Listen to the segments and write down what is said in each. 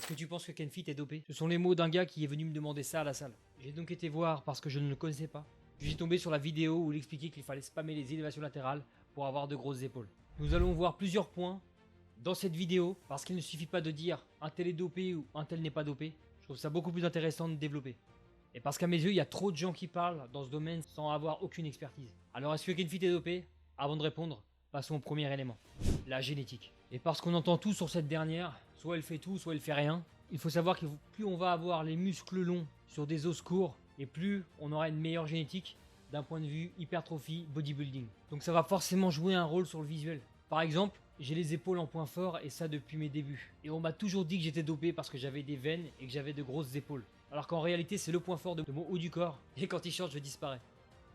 Est-ce que tu penses que Kenfit est dopé? Ce sont les mots d'un gars qui est venu me demander ça à la salle. J'ai donc été voir parce que je ne le connaissais pas. Puis j'ai tombé sur la vidéo où il expliquait qu'il fallait spammer les élévations latérales pour avoir de grosses épaules. Nous allons voir plusieurs points dans cette vidéo parce qu'il ne suffit pas de dire un tel est dopé ou un tel n'est pas dopé. Je trouve ça beaucoup plus intéressant de développer. Et parce qu'à mes yeux, il y a trop de gens qui parlent dans ce domaine sans avoir aucune expertise. Alors est-ce que Kenfit est dopé? Avant de répondre, passons au premier élément. La génétique. Et parce qu'on entend tout sur cette dernière, soit elle fait tout, soit elle fait rien, il faut savoir que plus on va avoir les muscles longs sur des os courts, et plus on aura une meilleure génétique d'un point de vue hypertrophie, bodybuilding. Donc ça va forcément jouer un rôle sur le visuel. Par exemple, j'ai les épaules en point fort et ça depuis mes débuts. Et on m'a toujours dit que j'étais dopé parce que j'avais des veines et que j'avais de grosses épaules. Alors qu'en réalité c'est le point fort de mon haut du corps, et quand t-shirt je disparais.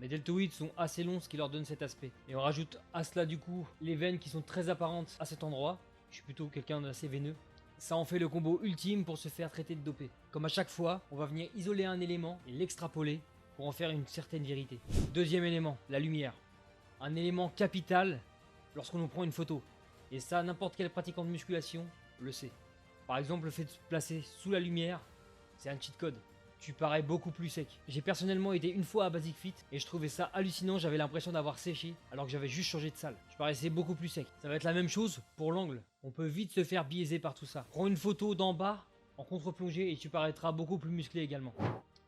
Mes deltoïdes sont assez longs, ce qui leur donne cet aspect. Et on rajoute à cela du coup les veines qui sont très apparentes à cet endroit. Je suis plutôt quelqu'un d'assez veineux. Ça en fait le combo ultime pour se faire traiter de dopé. Comme à chaque fois, on va venir isoler un élément et l'extrapoler pour en faire une certaine vérité. Deuxième élément, la lumière. Un élément capital lorsqu'on nous prend une photo. Et ça, n'importe quel pratiquant de musculation le sait. Par exemple, le fait de se placer sous la lumière, c'est un cheat code. Tu parais beaucoup plus sec. J'ai personnellement été une fois à Basic Fit et je trouvais ça hallucinant, j'avais l'impression d'avoir séché alors que j'avais juste changé de salle. Je paraissais beaucoup plus sec. Ça va être la même chose pour l'angle. On peut vite se faire biaiser par tout ça. Prends une photo d'en bas en contre-plongée et tu paraîtras beaucoup plus musclé également.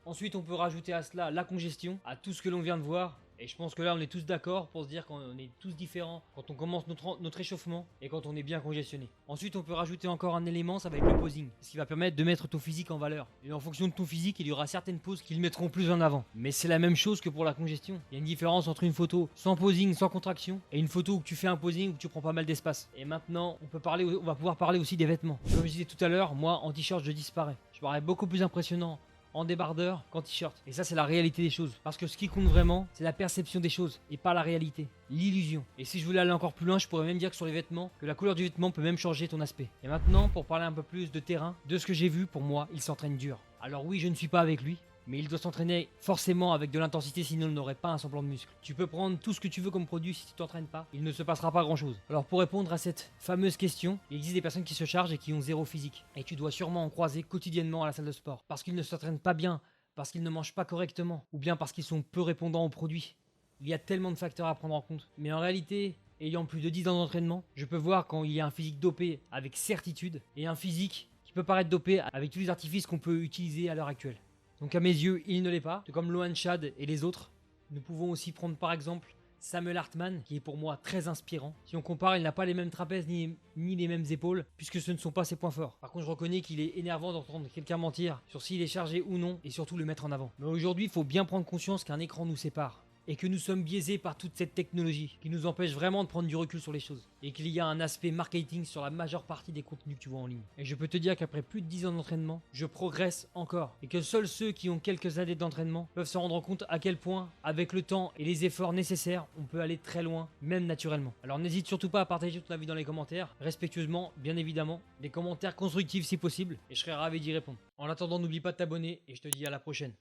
Ensuite, on peut rajouter à cela la congestion, à tout ce que l'on vient de voir. Et je pense que là, on est tous d'accord pour se dire qu'on est tous différents quand on commence notre échauffement et quand on est bien congestionné. Ensuite, on peut rajouter encore un élément, ça va être le posing. Ce qui va permettre de mettre ton physique en valeur. Et en fonction de ton physique, il y aura certaines poses qui le mettront plus en avant. Mais c'est la même chose que pour la congestion. Il y a une différence entre une photo sans posing, sans contraction, et une photo où tu fais un posing où tu prends pas mal d'espace. Et maintenant, on va pouvoir parler aussi des vêtements. Comme je disais tout à l'heure, moi, en t-shirt, je disparais. Je parais beaucoup plus impressionnant en débardeur qu'en t-shirt. Et ça, c'est la réalité des choses. Parce que ce qui compte vraiment, c'est la perception des choses et pas la réalité, l'illusion. Et si je voulais aller encore plus loin, je pourrais même dire que sur les vêtements, que la couleur du vêtement peut même changer ton aspect. Et maintenant, pour parler un peu plus de terrain, de ce que j'ai vu, pour moi, il s'entraîne dur. Alors oui, je ne suis pas avec lui, mais il doit s'entraîner forcément avec de l'intensité, sinon il n'aurait pas un semblant de muscle. Tu peux prendre tout ce que tu veux comme produit, si tu t'entraînes pas, il ne se passera pas grand chose. Alors pour répondre à cette fameuse question, il existe des personnes qui se chargent et qui ont zéro physique. Et tu dois sûrement en croiser quotidiennement à la salle de sport. Parce qu'ils ne s'entraînent pas bien, parce qu'ils ne mangent pas correctement, ou bien parce qu'ils sont peu répondants aux produits. Il y a tellement de facteurs à prendre en compte. Mais en réalité, ayant plus de 10 ans d'entraînement, je peux voir quand il y a un physique dopé avec certitude, et un physique qui peut paraître dopé avec tous les artifices qu'on peut utiliser à l'heure actuelle. Donc à mes yeux, il ne l'est pas, tout comme Lohan Chad et les autres. Nous pouvons aussi prendre par exemple Samuel Hartman, qui est pour moi très inspirant. Si on compare, il n'a pas les mêmes trapèzes ni les mêmes épaules, puisque ce ne sont pas ses points forts. Par contre, je reconnais qu'il est énervant d'entendre quelqu'un mentir sur s'il est chargé ou non, et surtout le mettre en avant. Mais aujourd'hui, il faut bien prendre conscience qu'un écran nous sépare. Et que nous sommes biaisés par toute cette technologie qui nous empêche vraiment de prendre du recul sur les choses. Et qu'il y a un aspect marketing sur la majeure partie des contenus que tu vois en ligne. Et je peux te dire qu'après plus de 10 ans d'entraînement, je progresse encore. Et que seuls ceux qui ont quelques années d'entraînement peuvent se rendre compte à quel point, avec le temps et les efforts nécessaires, on peut aller très loin, même naturellement. Alors n'hésite surtout pas à partager ton avis dans les commentaires, respectueusement, bien évidemment, des commentaires constructifs si possible, et je serai ravi d'y répondre. En attendant, n'oublie pas de t'abonner, et je te dis à la prochaine.